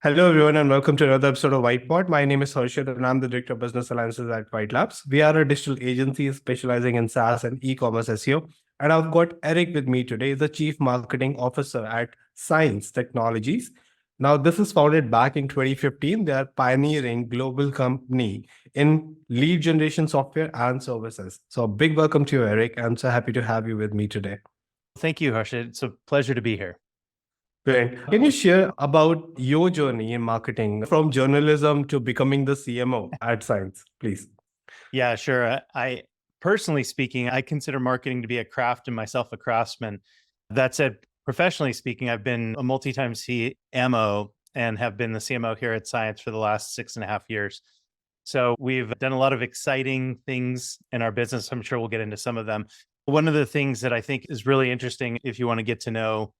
Hello, everyone, and welcome to another episode of Whitepod. My name is Harshit, and I'm the Director of Business Alliances at White Labs. We are a digital agency specializing in SaaS and e-commerce SEO. And I've got Eric with me today, the Chief Marketing Officer at Science Technologies. Now, this is founded back in 2015. They are pioneering global company in lead generation software and services. So, a big welcome to you, Eric. I'm so happy to have you with me today. Thank you, Harshit. It's a pleasure to be here. Great. Can you share about your journey in marketing from journalism to becoming the CMO at Science, please? Yeah, sure. I personally speaking, I consider marketing to be a craft and myself a craftsman. That said, professionally speaking, I've been a multi-time CMO and have been the CMO here at Science for the last 6.5 years. So we've done a lot of exciting things in our business. I'm sure we'll get into some of them. One of the things that I think is really interesting, if you want to get to know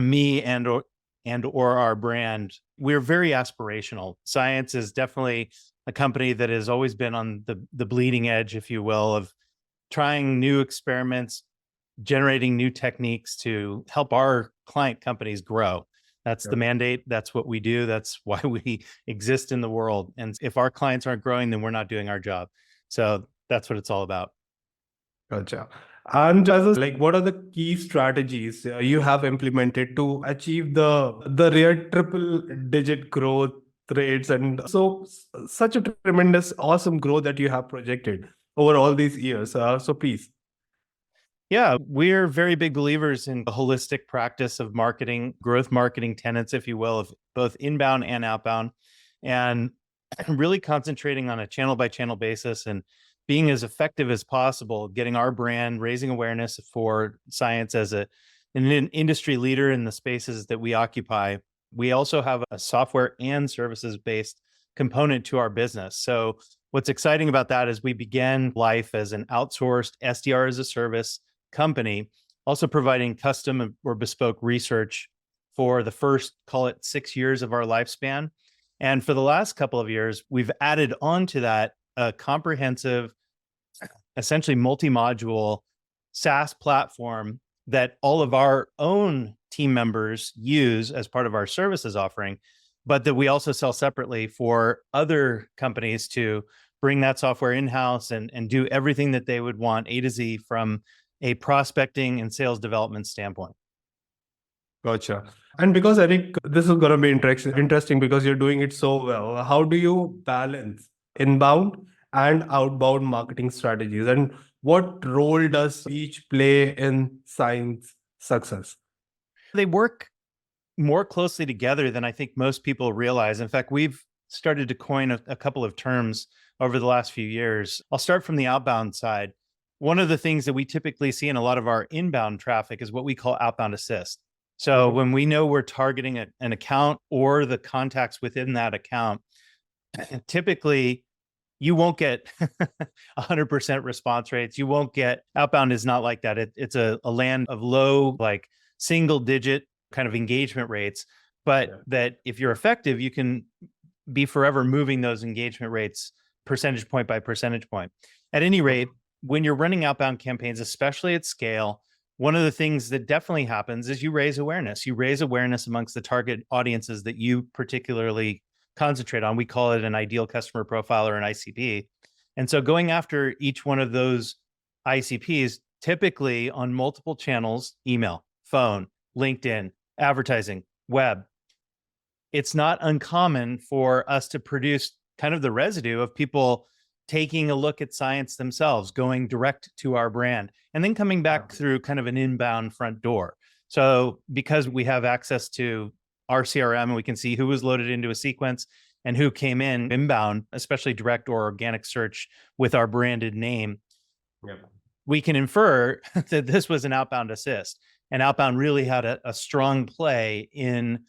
me and or our brand, we're very aspirational. Science is definitely a company that has always been on the bleeding edge, if you will, of trying new experiments, generating new techniques to help our client companies grow. That's the mandate. That's what we do. That's why we exist in the world. And if our clients aren't growing, then we're not doing our job. So that's what it's all about. Gotcha. And what are the key strategies you have implemented to achieve the rare triple digit growth rates and such a tremendous, awesome growth that you have projected over all these years? So please. Yeah, we're very big believers in the holistic practice of marketing, growth marketing tenets, if you will, of both inbound and outbound, and really concentrating on a channel by channel basis and being as effective as possible, getting our brand, raising awareness for Science as an industry leader in the spaces that we occupy. We also have a software and services based component to our business. So what's exciting about that is we began life as an outsourced SDR as a service company, also providing custom or bespoke research for the first, call it 6 years of our lifespan. And for the last couple of years, we've added on to that a comprehensive, essentially multi-module SaaS platform that all of our own team members use as part of our services offering, but that we also sell separately for other companies to bring that software in-house and do everything that they would want A to Z from a prospecting and sales development standpoint. Gotcha. And because Eric, this is going to be interesting because you're doing it so well. How do you balance inbound and outbound marketing strategies? And what role does each play in Science success? They work more closely together than I think most people realize. In fact, we've started to coin a couple of terms over the last few years. I'll start from the outbound side. One of the things that we typically see in a lot of our inbound traffic is what we call outbound assist. So when we know we're targeting an account or the contacts within that account, typically you won't get 100% response rates. You won't get, outbound is not like that. It's a land of low, like single digit kind of engagement rates, but that if you're effective, you can be forever moving those engagement rates percentage point by percentage point. At any rate, when you're running outbound campaigns, especially at scale, one of the things that definitely happens is you raise awareness. You raise awareness amongst the target audiences that you particularly concentrate on. We call it an ideal customer profile or an ICP. And so going after each one of those ICPs, typically on multiple channels, email, phone, LinkedIn, advertising, web, it's not uncommon for us to produce kind of the residue of people taking a look at Science themselves, going direct to our brand, and then coming back through kind of an inbound front door. So because we have access to our CRM and we can see who was loaded into a sequence and who came in inbound, especially direct or organic search with our branded name, we can infer that this was an outbound assist. And outbound really had a strong play in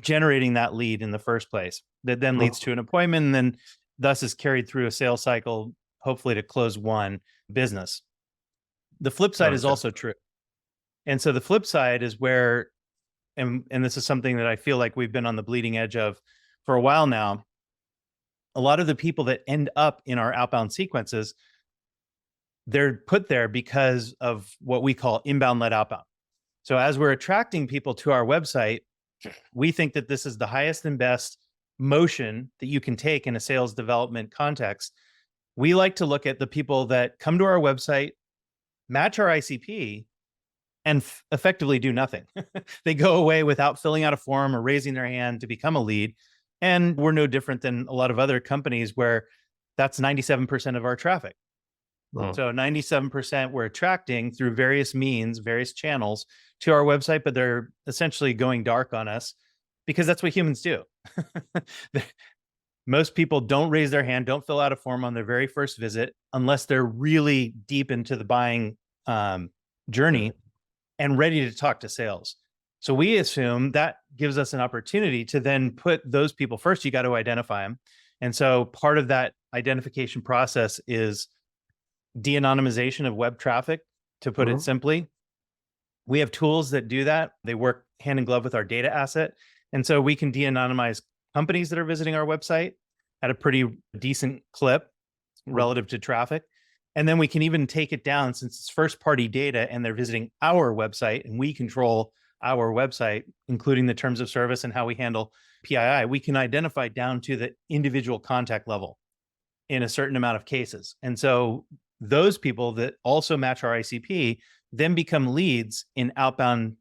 generating that lead in the first place that then leads to an appointment and then thus is carried through a sales cycle, hopefully to close one business. The flip side is also true. And so the flip side is where, and this is something that I feel like we've been on the bleeding edge of for a while now, a lot of the people that end up in our outbound sequences, they're put there because of what we call inbound led outbound. So as we're attracting people to our website, We think that this is the highest and best motion that you can take in a sales development context. We like to look at the people that come to our website, match our ICP, and effectively do nothing. They go away without filling out a form or raising their hand to become a lead. And we're no different than a lot of other companies where that's 97% of our traffic. So 97% we're attracting through various means, various channels to our website, but they're essentially going dark on us because that's what humans do. Most people don't raise their hand, don't fill out a form on their very first visit unless they're really deep into the buying journey and ready to talk to sales. So we assume that gives us an opportunity to then put those people first. You got to identify them. And so part of that identification process is de-anonymization of web traffic, to put it simply. We have tools that do that. They work hand in glove with our data asset. And so we can de-anonymize companies that are visiting our website at a pretty decent clip relative to traffic. And then we can even take it down, since it's first party data and they're visiting our website and we control our website, including the terms of service and how we handle PII. We can identify down to the individual contact level in a certain amount of cases. And so those people that also match our ICP then become leads in outbound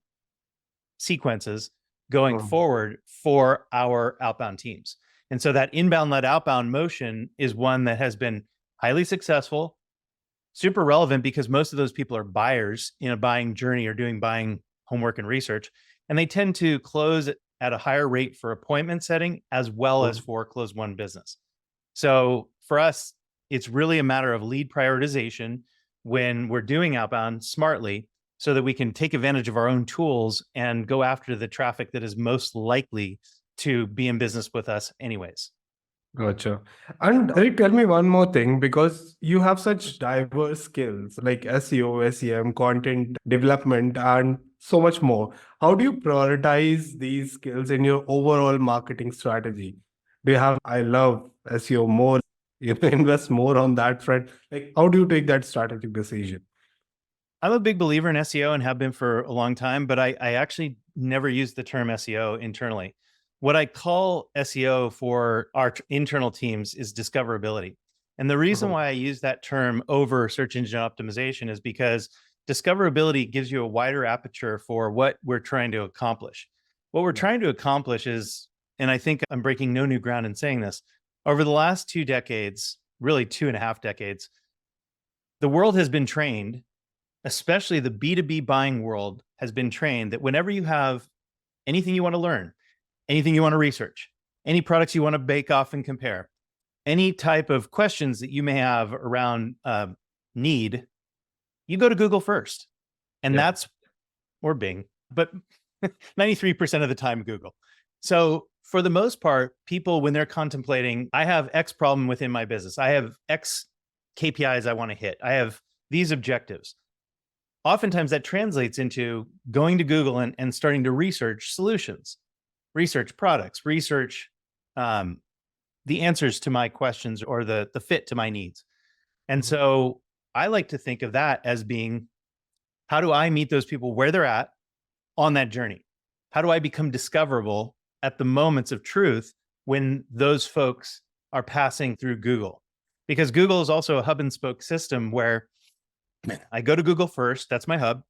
sequences going forward for our outbound teams. And so that inbound led outbound motion is one that has been highly successful, super relevant, because most of those people are buyers in a buying journey or doing buying homework and research. And they tend to close at a higher rate for appointment setting as well as for close one business. So for us, it's really a matter of lead prioritization when we're doing outbound smartly, so that we can take advantage of our own tools and go after the traffic that is most likely to be in business with us anyways. Gotcha. And Eric, tell me one more thing, because you have such diverse skills like SEO, SEM, content development, and so much more. How do you prioritize these skills in your overall marketing strategy? Do you have, I love SEO more, invest more on that front? Like, how do you take that strategic decision? I'm a big believer in SEO and have been for a long time, but I actually never use the term SEO internally. What I call SEO for our internal teams is discoverability. And the reason why I use that term over search engine optimization is because discoverability gives you a wider aperture for what we're trying to accomplish. What we're trying to accomplish is, and I think I'm breaking no new ground in saying this, over the last 2 decades, really 2.5 decades, the world has been trained, especially the B2B buying world has been trained, that whenever you have anything you want to learn, anything you want to research, any products you want to bake off and compare, any type of questions that you may have around need, you go to Google first. And that's, or Bing, but 93% of the time, Google. So for the most part, people, when they're contemplating, I have X problem within my business, I have X KPIs I want to hit, I have these objectives. Oftentimes that translates into going to Google and starting to research solutions, research products, research the answers to my questions or the fit to my needs. And so I like to think of that as being, how do I meet those people where they're at on that journey? How do I become discoverable at the moments of truth when those folks are passing through Google? Because Google is also a hub and spoke system where I go to Google first, that's my hub.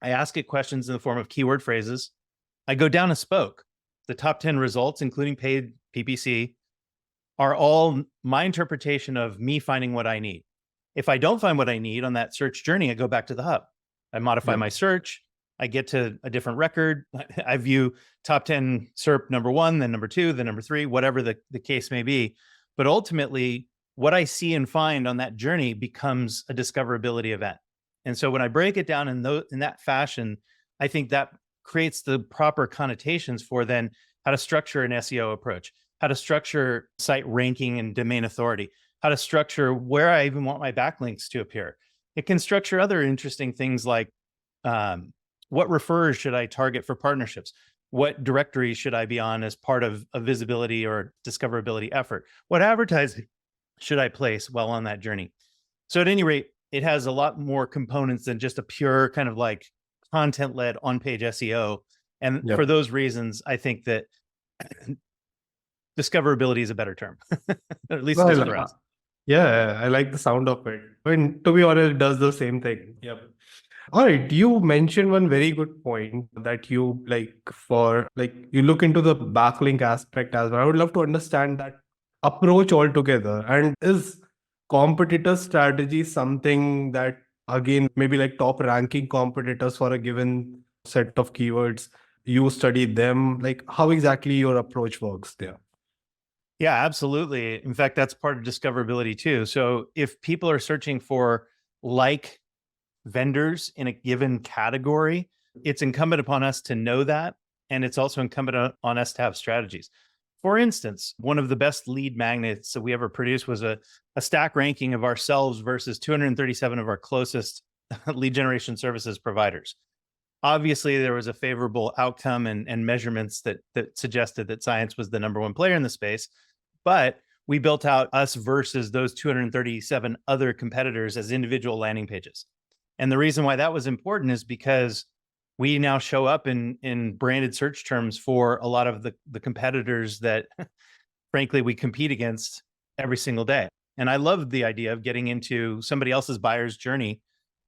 I ask it questions in the form of keyword phrases. I go down a spoke. The top 10 results, including paid PPC, are all my interpretation of me finding what I need. If I don't find what I need on that search journey, I go back to the hub. I modify my search. I get to a different record. I view top 10 SERP number 1, then number 2, then number 3, whatever the case may be. But ultimately, what I see and find on that journey becomes a discoverability event. And so when I break it down in that fashion, I think that creates the proper connotations for then how to structure an SEO approach, how to structure site ranking and domain authority, how to structure where I even want my backlinks to appear. It can structure other interesting things like what referrers should I target for partnerships? What directories should I be on as part of a visibility or discoverability effort? What advertising should I place while on that journey? So at any rate, it has a lot more components than just a pure kind of like content-led on-page SEO And Yep. for those reasons, I think that discoverability is a better term, at least No, it I is like, for us. yeah, I like the sound of it. I mean, to be honest, it does the same thing. Yep. All right, you mentioned one very good point that you like for like you look into the backlink aspect as well. I would love to understand that approach altogether. And is competitor strategy something that again maybe like top ranking competitors for a given set of keywords, you study them, like how exactly your approach works there? Yeah, absolutely. In fact, that's part of discoverability too. So if people are searching for like vendors in a given category, it's incumbent upon us to know that. And it's also incumbent on us to have strategies. For instance, one of the best lead magnets that we ever produced was a stack ranking of ourselves versus 237 of our closest lead generation services providers. Obviously, there was a favorable outcome and measurements that suggested that Science was the number one player in the space. But we built out us versus those 237 other competitors as individual landing pages. And the reason why that was important is because we now show up in branded search terms for a lot of the competitors that frankly we compete against every single day. And I love the idea of getting into somebody else's buyer's journey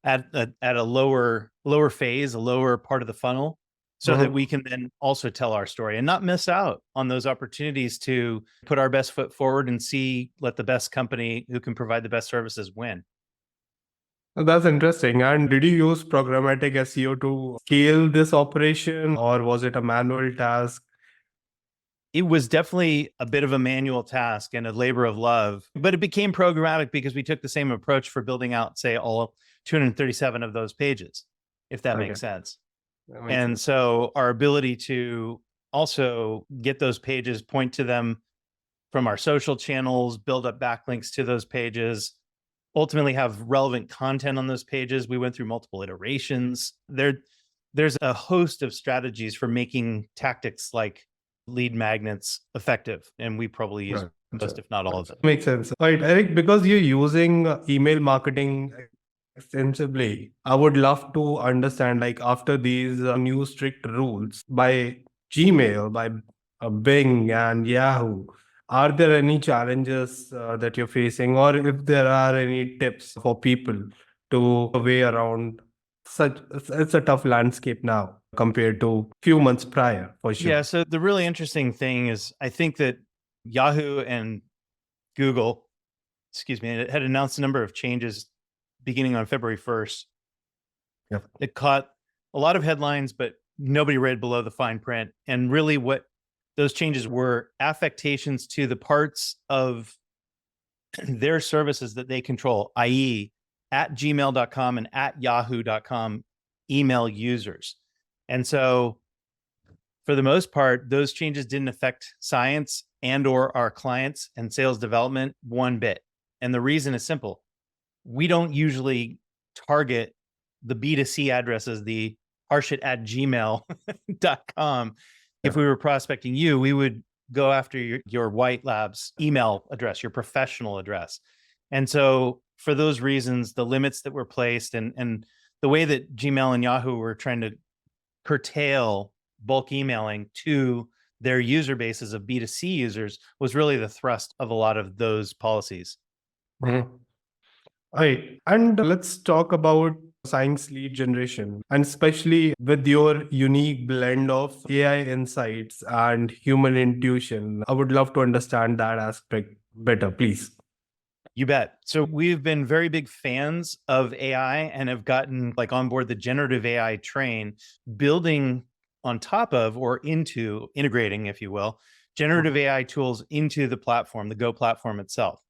at a lower phase, a lower part of the funnel, so that we can then also tell our story and not miss out on those opportunities to put our best foot forward and let the best company who can provide the best services win. That's interesting. And did you use programmatic SEO to scale this operation, or was it a manual task? It was definitely a bit of a manual task and a labor of love, but it became programmatic because we took the same approach for building out, say, all 237 of those pages, if that Okay, makes sense. that makes And sense. so our ability to also get those pages, point to them from our social channels, build up backlinks to those pages, ultimately have relevant content on those pages. We went through multiple iterations. There's a host of strategies for making tactics like lead magnets effective. And we probably use most, Gotcha. if not all of them. Makes sense. All right, Eric, because you're using email marketing extensively, I would love to understand, like, after these new strict rules by Gmail, by Bing and Yahoo, are there any challenges that you're facing, or if there are any tips for people to way around such? It's a tough landscape now compared to few months prior, for Yeah. sure. So the really interesting thing is I think that Yahoo and Google, excuse me, it had announced a number of changes beginning on February 1st. Yep. It caught a lot of headlines, but nobody read below the fine print. And really, what those changes were affectations to the parts of their services that they control, i.e., at gmail.com and at yahoo.com email users. And so, for the most part, those changes didn't affect Science and or our clients and sales development one bit. And the reason is simple. We don't usually target the B2C addresses, the harshit at gmail.com. If Yeah. we were prospecting you, we would go after your White Labs email address, your professional address. And so for those reasons, the limits that were placed and the way that Gmail and Yahoo were trying to curtail bulk emailing to their user bases of B2C users was really the thrust of a lot of those policies. Mhm. Right. And let's talk about science lead generation, and especially with your unique blend of AI insights and human intuition. I would love to understand that aspect better, please. You bet. So we've been very big fans of AI and have gotten like on board the generative AI train, building on top of or into integrating, if you will, generative AI tools into the platform, the Go platform itself.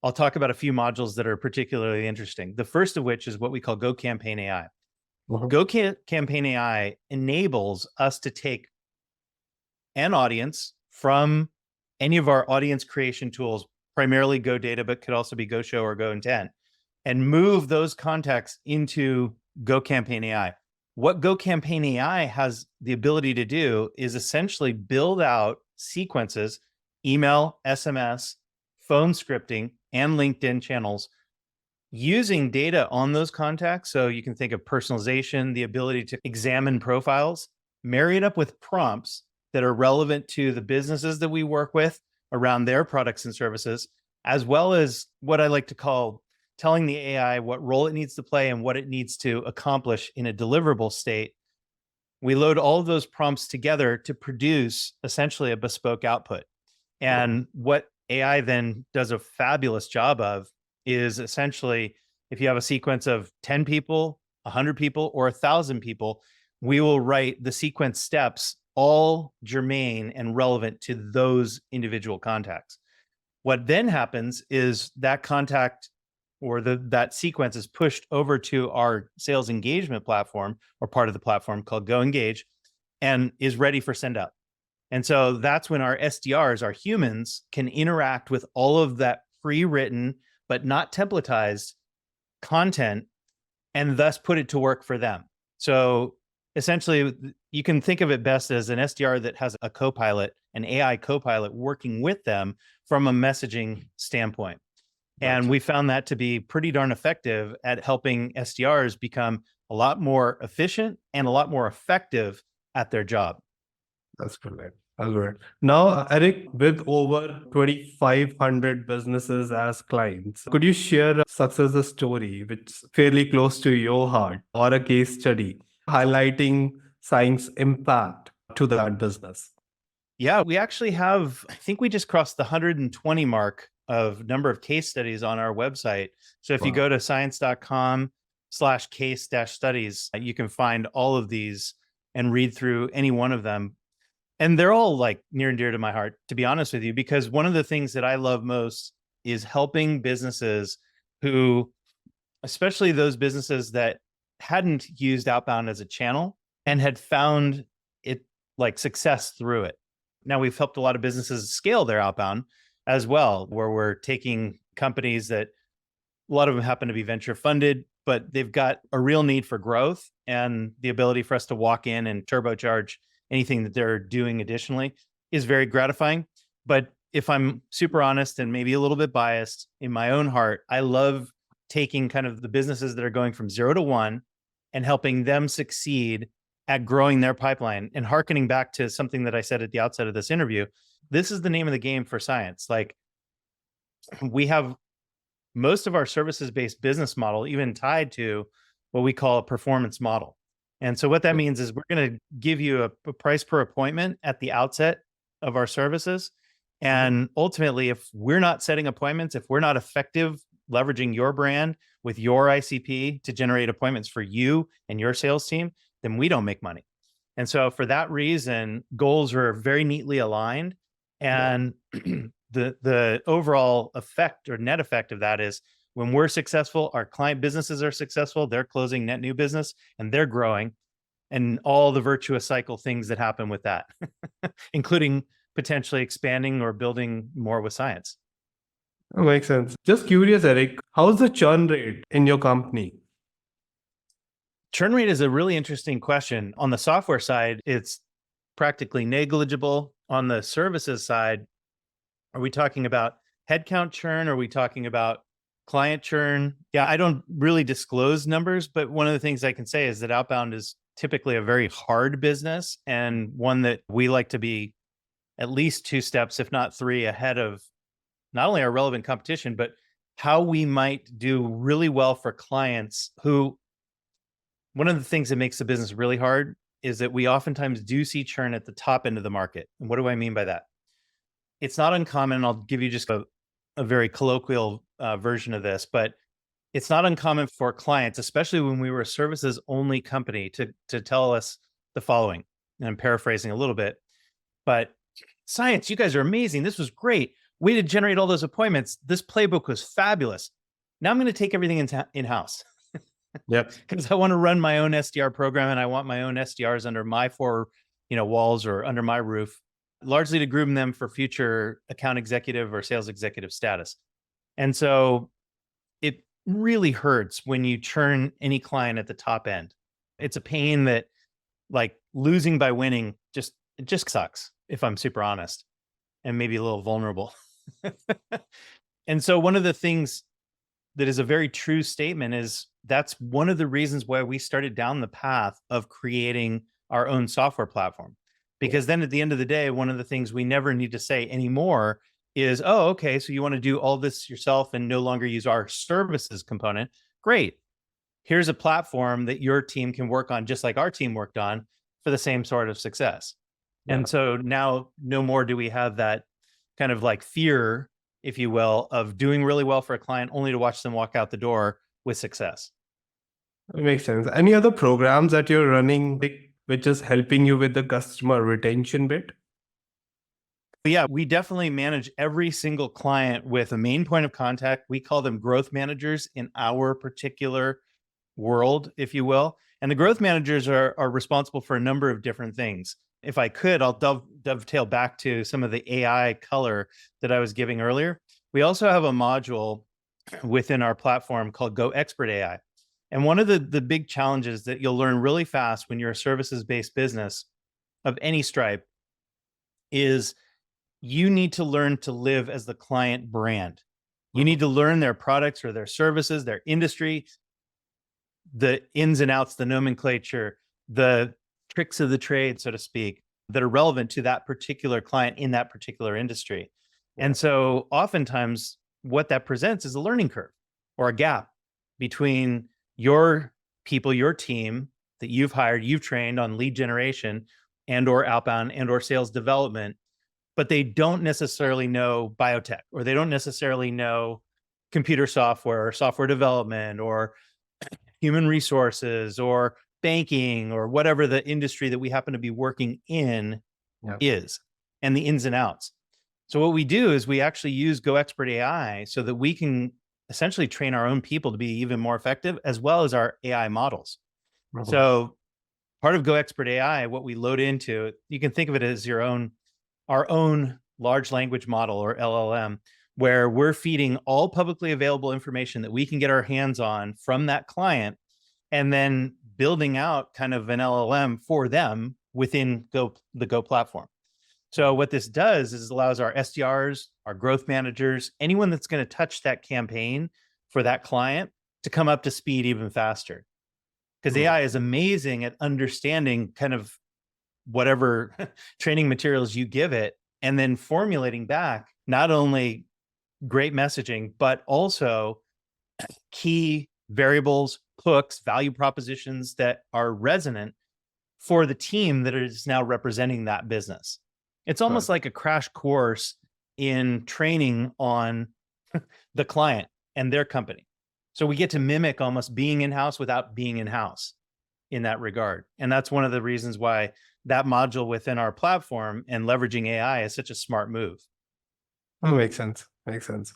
I'll talk about a few modules that are particularly interesting. The first of which is what we call Go Campaign AI. Mhm. Go Campaign AI enables us to take an audience from any of our audience creation tools, primarily Go Data, but could also be Go Show or Go Intent, and move those contacts into Go Campaign AI. What Go Campaign AI has the ability to do is essentially build out sequences, email, SMS, phone scripting, and LinkedIn channels using data on those contacts. So you can think of personalization, the ability to examine profiles, marry it up with prompts that are relevant to the businesses that we work with around their products and services, as well as what I like to call telling the AI what role it needs to play and what it needs to accomplish in a deliverable state. We load all of those prompts together to produce essentially a bespoke output. And what AI then does a fabulous job of is essentially, if you have a sequence of 10 people, 100 people, or 1,000 people, we will write the sequence steps all germane and relevant to those individual contacts. What then happens is that contact or that sequence is pushed over to our sales engagement platform or part of the platform called Go Engage and is ready for send out. And so that's when our SDRs, our humans, can interact with all of that pre-written but not templatized content and thus put it to work for them. So essentially, you can think of it best as an SDR that has a co-pilot, an AI co-pilot working with them from a messaging standpoint. And we found that to be pretty darn effective at helping SDRs become a lot more efficient and a lot more effective at their job. That's brilliant. That's great. Now, Eric, with over 2,500 businesses as clients, could you share a success story which is fairly close to your heart or a case study highlighting Science impact to that business? Yeah, we actually have, I think we just crossed the 120 mark of number of case studies on our website. So if you go to science.com/case-studies, you can find all of these and read through any one of them. And they're all like near and dear to my heart, to be honest with you, because one of the things that I love most is helping businesses who, especially those businesses that hadn't used Outbound as a channel and had found it like success through it. Now we've helped a lot of businesses scale their outbound as well, where we're taking companies that a lot of them happen to be venture funded, but they've got a real need for growth and the ability for us to walk in and turbocharge anything that they're doing additionally is very gratifying. But if I'm super honest and maybe a little bit biased in my own heart, I love taking kind of the businesses that are going from 0 to 1 and helping them succeed at growing their pipeline. And hearkening back to something that I said at the outset of this interview, this is the name of the game for Science. Like, we have most of our services-based business model even tied to what we call a performance model. And so what that means is we're going to give you a price per appointment at the outset of our services. And ultimately, if we're not setting appointments, if we're not effective leveraging your brand with your ICP to generate appointments for you and your sales team, then we don't make money. And so for that reason, goals are very neatly aligned. And the overall effect or net effect of that is when we're successful, our client businesses are successful, they're closing net new business and they're growing, and all the virtuous cycle things that happen with that, including potentially expanding or building more with Science. That makes sense. Just curious, Eric, how's the churn rate in your company? Churn rate is a really interesting question. On the software side, it's practically negligible. On the services side, are we talking about headcount churn? Are we talking about client churn? Yeah, I don't really disclose numbers, but one of the things I can say is that Outbound is typically a very hard business and one that we like to be at least 2 steps, if not 3, ahead of not only our relevant competition, but how we might do really well for clients who, one of the things that makes the business really hard is that we oftentimes do see churn at the top end of the market. And what do I mean by that? It's not uncommon. I'll give you just a very colloquial version of this, but it's not uncommon for clients, especially when we were a services only company, to tell us the following. And I'm paraphrasing a little bit, but Science, you guys are amazing. This was great. Way to generate all those appointments. This playbook was fabulous. Now I'm going to take everything in-house. Yep. Because I want to run my own SDR program and I want my own SDRs under my 4 walls or under my roof, largely to groom them for future account executive or sales executive status. And so it really hurts when you churn any client at the top end. It's a pain that, like, losing by winning it just sucks, if I'm super honest, and maybe a little vulnerable. And so one of the things that is a very true statement is that's one of the reasons why we started down the path of creating our own software platform. Because then at the end of the day, one of the things we never need to say anymore is, oh, okay, so you want to do all this yourself and no longer use our services component. Great. Here's a platform that your team can work on just like our team worked on for the same sort of success. Yeah. And so now no more do we have that kind of like fear, if you will, of doing really well for a client only to watch them walk out the door with success. That makes sense. Any other programs that you're running which is helping you with the customer retention bit? But yeah, we definitely manage every single client with a main point of contact. We call them growth managers in our particular world, if you will. And the growth managers are responsible for a number of different things. If I could, I'll dovetail back to some of the AI color that I was giving earlier. We also have a module within our platform called Go Expert AI. And one of the big challenges that you'll learn really fast when you're a services-based business of any stripe is you need to learn to live as the client brand. You need to learn their products or their services, their industry, the ins and outs, the nomenclature, the tricks of the trade, so to speak, that are relevant to that particular client in that particular industry. And so oftentimes what that presents is a learning curve or a gap between your people, your team that you've hired, you've trained on lead generation and or outbound and or sales development, but they don't necessarily know biotech, or they don't necessarily know computer software or software development or human resources or banking or whatever the industry that we happen to be working in is, and the ins and outs. So what we do is we actually use Go Expert AI so that we can essentially train our own people to be even more effective, as well as our AI models. So part of Go Expert AI, what we load into, you can think of it as our own large language model or LLM, where we're feeding all publicly available information that we can get our hands on from that client, and then building out kind of an LLM for them within the Go platform. So what this does is allows our SDRs, our growth managers, anyone that's going to touch that campaign for that client to come up to speed even faster. Because AI is amazing at understanding kind of whatever training materials you give it, and then formulating back not only great messaging, but also key variables, hooks, value propositions that are resonant for the team that is now representing that business. It's almost like a crash course in training on the client and their company. So we get to mimic almost being in-house without being in-house in that regard. And that's one of the reasons why that module within our platform and leveraging AI is such a smart move. Oh, makes sense. Makes sense.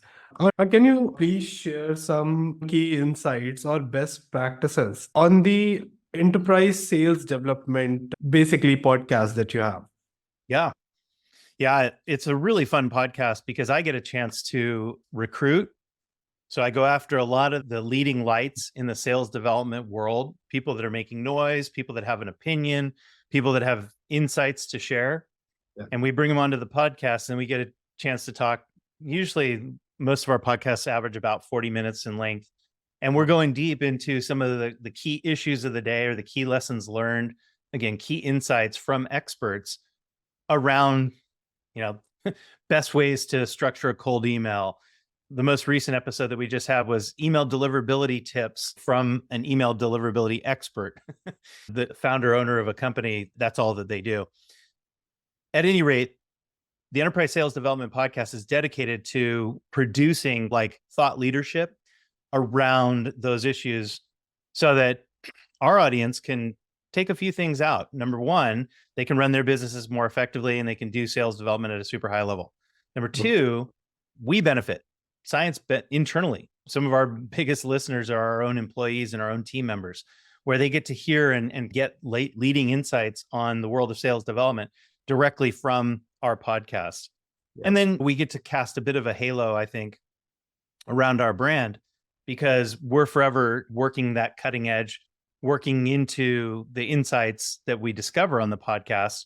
Can you please share some key insights or best practices on the enterprise sales development, basically podcast that you have? Yeah. Yeah. It's a really fun podcast because I get a chance to recruit. So I go after a lot of the leading lights in the sales development world, people that are making noise, people that have an opinion, people that have insights to share. Yeah. And we bring them onto the podcast and we get a chance to talk. Usually most of our podcasts average about 40 minutes in length. And we're going deep into some of the key issues of the day or the key lessons learned. Again, key insights from experts around, best ways to structure a cold email. The most recent episode that we just had was email deliverability tips from an email deliverability expert, the founder owner of a company. That's all that they do. At any rate, the Enterprise Sales Development Podcast is dedicated to producing like thought leadership around those issues so that our audience can take a few things out. Number one, they can run their businesses more effectively and they can do sales development at a super high level. Number two, we benefit science internally. Some of our biggest listeners are our own employees and our own team members, where they get to hear and get leading insights on the world of sales development directly from our podcast. Yes. And then we get to cast a bit of a halo, I think, around our brand, because we're forever working that cutting edge, working into the insights that we discover on the podcast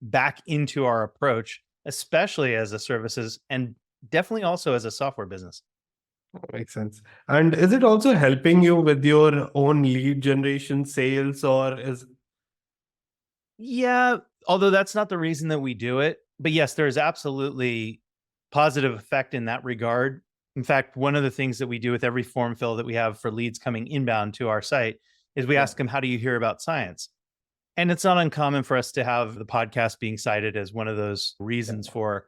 back into our approach, especially as a services and definitely also as a software business. That makes sense. And is it also helping you with your own lead generation sales, or is Yeah, although that's not the reason that we do it. But yes, there's absolutely positive effect in that regard. In fact, one of the things that we do with every form fill that we have for leads coming inbound to our site is we Yeah. ask them, how do you hear about science? And it's not uncommon for us to have the podcast being cited as one of those reasons for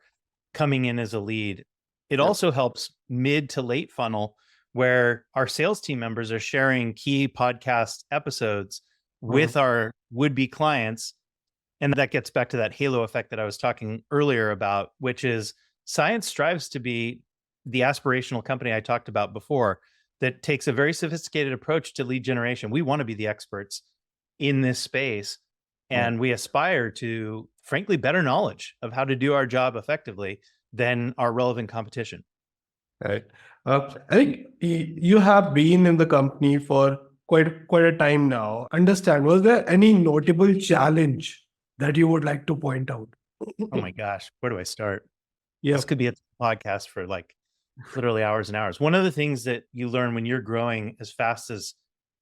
coming in as a lead. It Yeah. also helps mid to late funnel where our sales team members are sharing key podcast episodes with Mhm. our would be clients. And that gets back to that halo effect that I was talking earlier about, which is science strives to be the aspirational company I talked about before that takes a very sophisticated approach to lead generation. We want to be the experts in this space. Yeah. And we aspire to, frankly, better knowledge of how to do our job effectively than our relevant competition. Right. I think you have been in the company for quite a time now. Understand, was there any notable challenge that you would like to point out? Oh my gosh, where do I start? Yeah. This could be a podcast for like literally hours and hours. One of the things that you learn when you're growing as fast as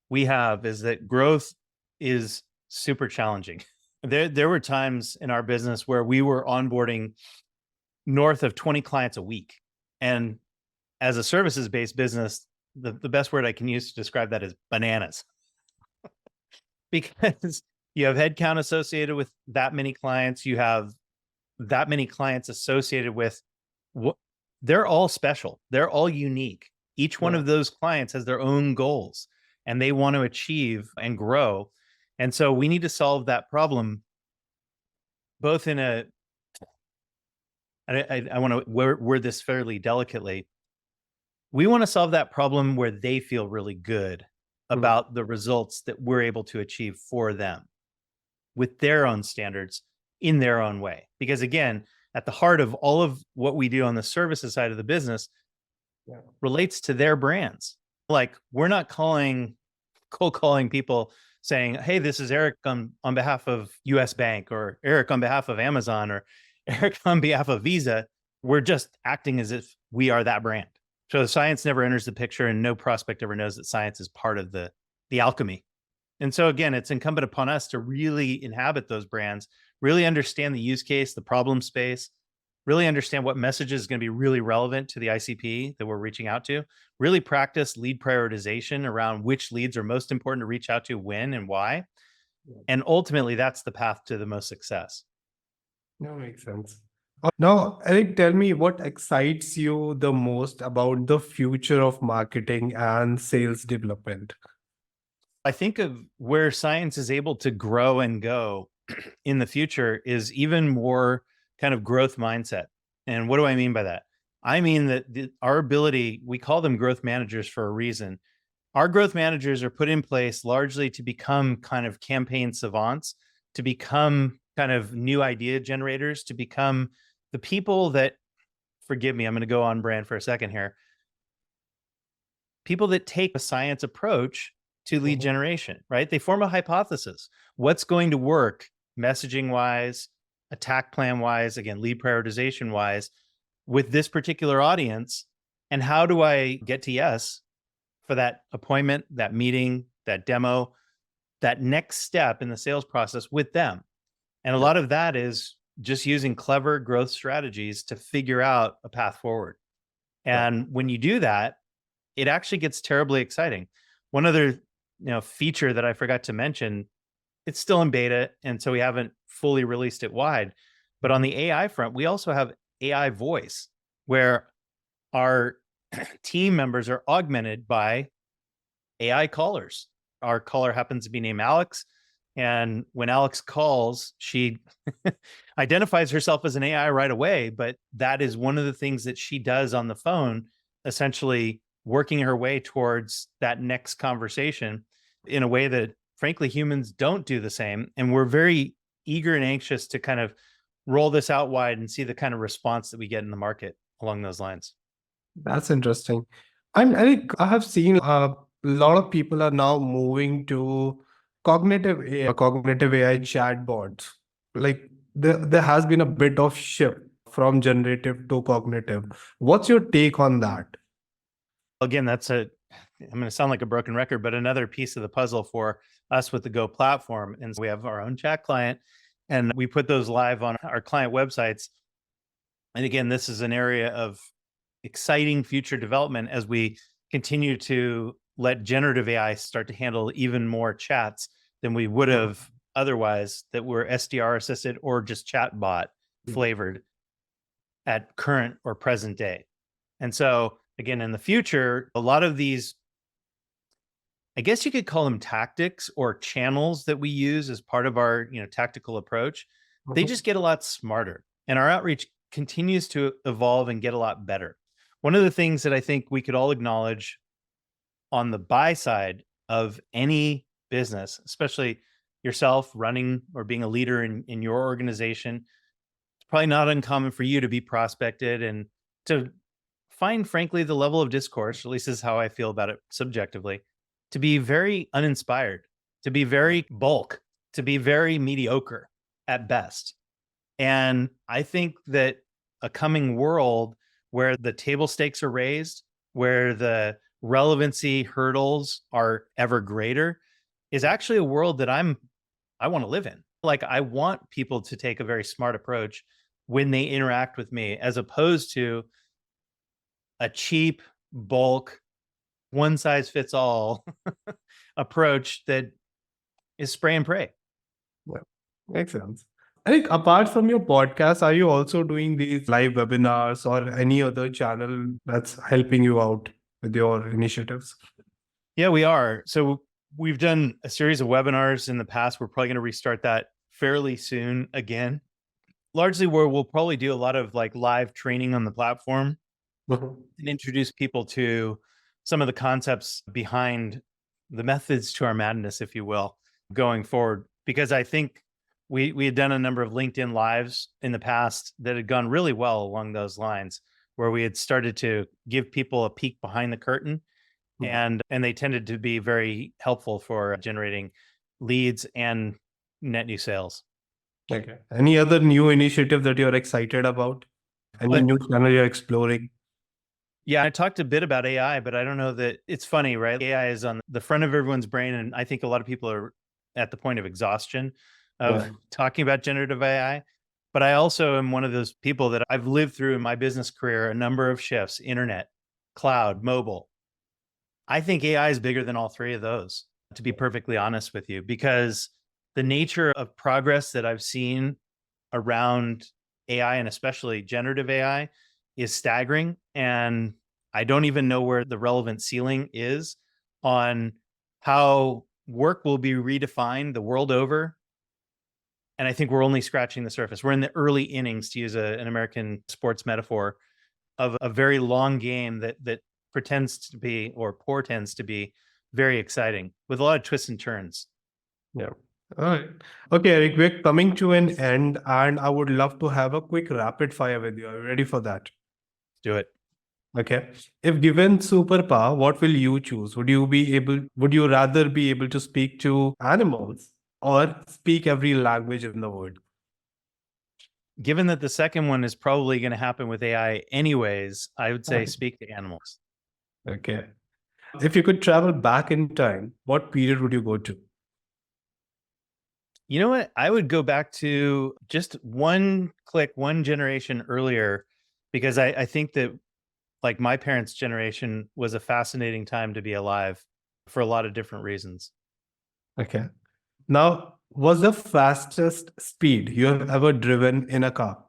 we have is that growth is super challenging. There were times in our business where we were onboarding north of 20 clients a week. And as a services based business, the best word I can use to describe that is bananas because you have headcount associated with that many clients. You have that many clients associated with what they're all special. They're all unique. Each one Yeah. of those clients has their own goals and they want to achieve and grow. And so we need to solve that problem both in a, I want to word this fairly delicately. We want to solve that problem where they feel really good Mhm. about the results that we're able to achieve for them with their own standards in their own way. Because again, at the heart of all of what we do on the services side of the business Yeah. relates to their brands. Like we're not cold calling people saying, "Hey, this is Eric on behalf of US Bank or Eric on behalf of Amazon or Eric on behalf of Visa." We're just acting as if we are that brand. So the science never enters the picture and no prospect ever knows that science is part of the alchemy. And so again, it's incumbent upon us to really inhabit those brands, really understand the use case, the problem space, really understand what message is going to be really relevant to the ICP that we're reaching out to, really practice lead prioritization around which leads are most important to reach out to, when and why. And ultimately, that's the path to the most success. That makes sense. Now, Eric, tell me what excites you the most about the future of marketing and sales development? I think of where science is able to grow and go in the future is even more kind of growth mindset. And what do I mean by that? I mean that our ability, we call them growth managers for a reason. Our growth managers are put in place largely to become kind of campaign savants, to become kind of new idea generators, to become the people that, forgive me, I'm going to go on brand for a second here, people that take a science approach to lead Mhm. generation, right? They form a hypothesis. What's going to work messaging wise, attack plan wise, again, lead prioritization wise with this particular audience? And how do I get to yes for that appointment, that meeting, that demo, that next step in the sales process with them? And a Yeah. lot of that is just using clever growth strategies to figure out a path forward. Yeah. And when you do that, it actually gets terribly exciting. One other, feature that I forgot to mention, it's still in beta, and so we haven't fully released it wide. But on Mhm. the AI front, we also have AI voice, where our team members are augmented by AI callers. Our caller happens to be named Alex. And when Alex calls, she identifies herself as an AI right away. But that is one of the things that she does on the phone, essentially working her way towards that next conversation in a way that, frankly, humans don't do the same. And we're very eager and anxious to kind of roll this out wide and see the kind of response that we get in the market along those lines. That's interesting. And I think I have seen a lot of people are now moving to cognitive AI chatbots. Like there has been a bit of shift from generative to cognitive. What's your take on that? Again, that's I'm going to sound like a broken record, but another piece of the puzzle for us with the Go platform. And so we have our own chat client, and we put those live on our client websites. And again, this is an area of exciting future development as we continue to let generative AI start to handle even more chats than we would have otherwise, that were SDR assisted or just chat bot flavored at current or present day. And so again, in the future, a lot of these, I guess you could call them tactics or channels that we use as part of our, tactical approach, they just get a lot smarter, and our outreach continues to evolve and get a lot better. One of the things that I think we could all acknowledge on the buy side of any business, especially yourself running or being a leader in your organization, it's probably not uncommon for you to be prospected and to find, frankly, the level of discourse, at least is how I feel about it subjectively, to be very uninspired, to be very bulk, to be very mediocre at best. And I think that a coming world where the table stakes are raised, where the relevancy hurdles are ever greater, is actually a world that I want to live in. Like, I want people to take a very smart approach when they interact with me, as opposed to a cheap bulk, one size fits all approach that is spray and pray. Yeah, makes sense. I think apart from your podcast, are you also doing these live webinars or any other channel that's helping you out with your initiatives? Yeah, we are. So we've done a series of webinars in the past. We're probably going to restart that fairly soon again, largely where we'll probably do a lot of like live training on the platform and introduce people to some of the concepts behind the methods to our madness, if you will, going forward. Because I think we had done a number of LinkedIn lives in the past that had gone really well along those lines, where we had started to give people a peek behind the curtain, and they tended to be very helpful for generating leads and net new sales. Okay. Any other new initiative that you're excited about? Any new channel you're exploring? Yeah, I talked a bit about AI, but I don't know that it's funny, right? AI is on the front of everyone's brain, and I think a lot of people are at the point of exhaustion of talking about generative AI. But I also am one of those people that I've lived through in my business career a number of shifts: internet, cloud, mobile. I think AI is bigger than all three of those, to be perfectly honest with you, because the nature of progress that I've seen around AI, and especially generative AI, is staggering. And I don't even know where the relevant ceiling is on how work will be redefined the world over. And I think we're only scratching the surface. We're in the early innings, to use an American sports metaphor, of a very long game that pretends to be, or portends to be, very exciting with a lot of twists and turns. Yeah. All right. Okay, Eric, we're coming to an end, and I would love to have a quick rapid fire with you. Are you ready for that? Do it. Okay. If given superpower, what will you choose? Would you rather be able to speak to animals or speak every language in the world? Given that the second one is probably going to happen with AI anyways, I would say speak to animals. Okay. If you could travel back in time, what period would you go to? You know what? I would go back to just one generation earlier, because I think that, like, my parents' generation was a fascinating time to be alive for a lot of different reasons. Okay. Now, what's the fastest speed you have ever driven in a car?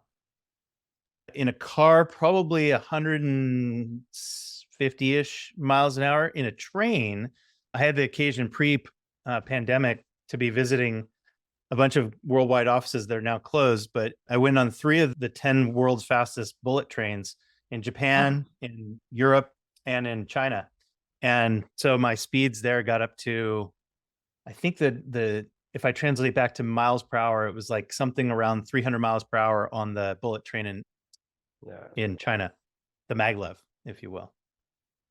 In a car, probably 150-ish miles an hour. In a train, I had the occasion pre-pandemic to be visiting a bunch of worldwide offices that are now closed, but I went on 3 of the 10 world's fastest bullet trains in Japan, in Europe, and in China. And so my speeds there got up to, I think that if I translate back to miles per hour, it was like something around 300 miles per hour on the bullet train in China, the maglev, if you will.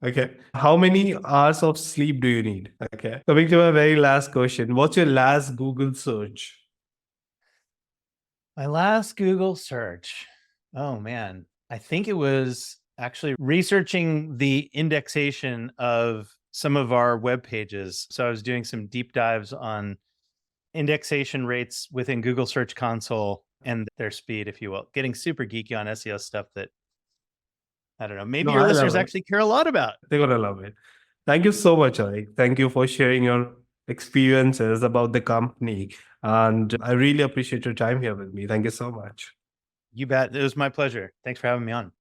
Okay. How many hours of sleep do you need? Okay. Coming to my very last question. What's your last Google search? My last Google search. Oh man. I think it was actually researching the indexation of some of our web pages. So I was doing some deep dives on indexation rates within Google Search Console and their speed, if you will. Getting super geeky on SEO stuff that, I don't know, maybe No, your I love listeners it. actually care a lot about. They're gonna love it. Thank you so much, Eric. Thank you for sharing your experiences about the company. And I really appreciate your time here with me. Thank you so much. You bet. It was my pleasure. Thanks for having me on.